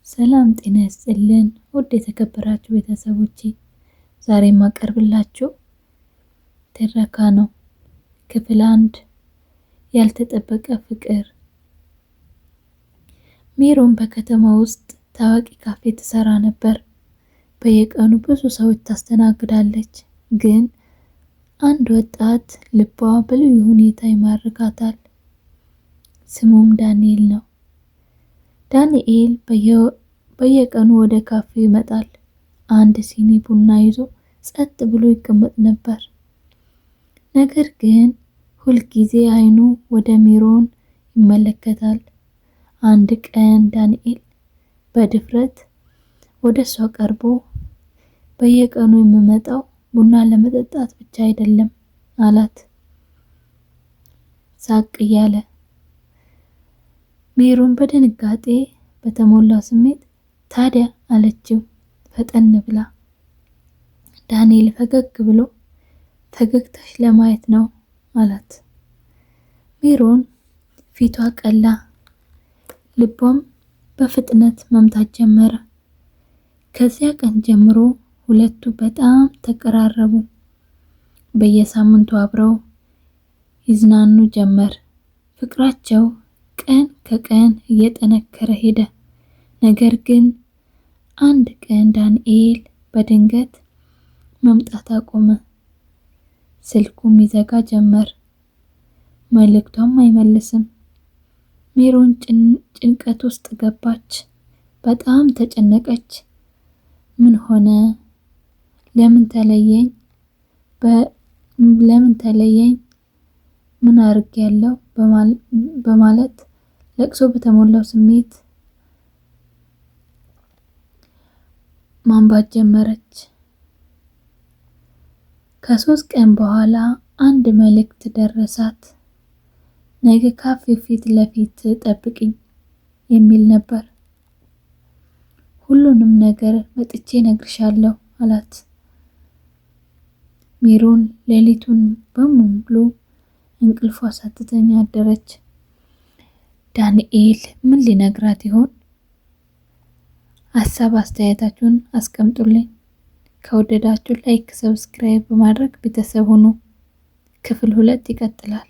ሰላም ጤና ይስጥልን ውድ የተከበራችሁ ቤተሰቦቼ፣ ዛሬ ማቀርብላችሁ ትረካ ነው። ክፍል 1 ያልተጠበቀ ፍቅር። ሜሮን በከተማ ውስጥ ታዋቂ ካፌ ትሰራ ነበር። በየቀኑ ብዙ ሰዎች ታስተናግዳለች። ግን አንድ ወጣት ልቧ በልዩ ሁኔታ ይማርካታል። ስሙም ዳንኤል ነው። ዳንኤል በየቀኑ ወደ ካፌው ይመጣል። አንድ ሲኒ ቡና ይዞ ጸጥ ብሎ ይቀመጥ ነበር። ነገር ግን ሁልጊዜ አይኑ ወደ ሜሮን ይመለከታል። አንድ ቀን ዳንኤል በድፍረት ወደ እሷ ቀርቦ በየቀኑ የምመጣው ቡና ለመጠጣት ብቻ አይደለም አላት፣ ሳቅ እያለ። ሜሮን በድንጋጤ በተሞላ ስሜት ታዲያ አለችው ፈጠን ብላ። ዳንኤል ፈገግ ብሎ ፈገግታሽ ለማየት ነው አላት። ሜሮን ፊቷ ቀላ፣ ልቧም በፍጥነት መምታት ጀመረ። ከዚያ ቀን ጀምሮ ሁለቱ በጣም ተቀራረቡ። በየሳምንቱ አብረው ይዝናኑ ጀመር። ፍቅራቸው ቀን ከቀን እየጠነከረ ሄደ። ነገር ግን አንድ ቀን ዳንኤል በድንገት መምጣት አቆመ። ስልኩም ይዘጋ ጀመር። መልእክቷም አይመልስም። ሜሮን ጭንቀት ውስጥ ገባች። በጣም ተጨነቀች። ምን ሆነ? ለምን ተለየኝ? ምን አድርጌያለሁ? በማለት ለቅሶ በተሞላው ስሜት ማንባት ጀመረች። ከ3 ቀን በኋላ አንድ መልእክት ደረሳት። ነገ ካፌ ፊት ለፊት ጠብቂኝ የሚል ነበር። ሁሉንም ነገር መጥቼ ነግርሻለሁ አላት። ሜሮን ሌሊቱን በሙሉ እንቅልፏ ሳትተኛ አደረች። ዳንኤል ምን ሊነግራት ይሆን? ሀሳብ አስተያየታችሁን አስቀምጡልኝ። ከወደዳችሁ ላይክ፣ ሰብስክራይብ በማድረግ ቤተሰብ ሁኑ። ክፍል 2 ይቀጥላል።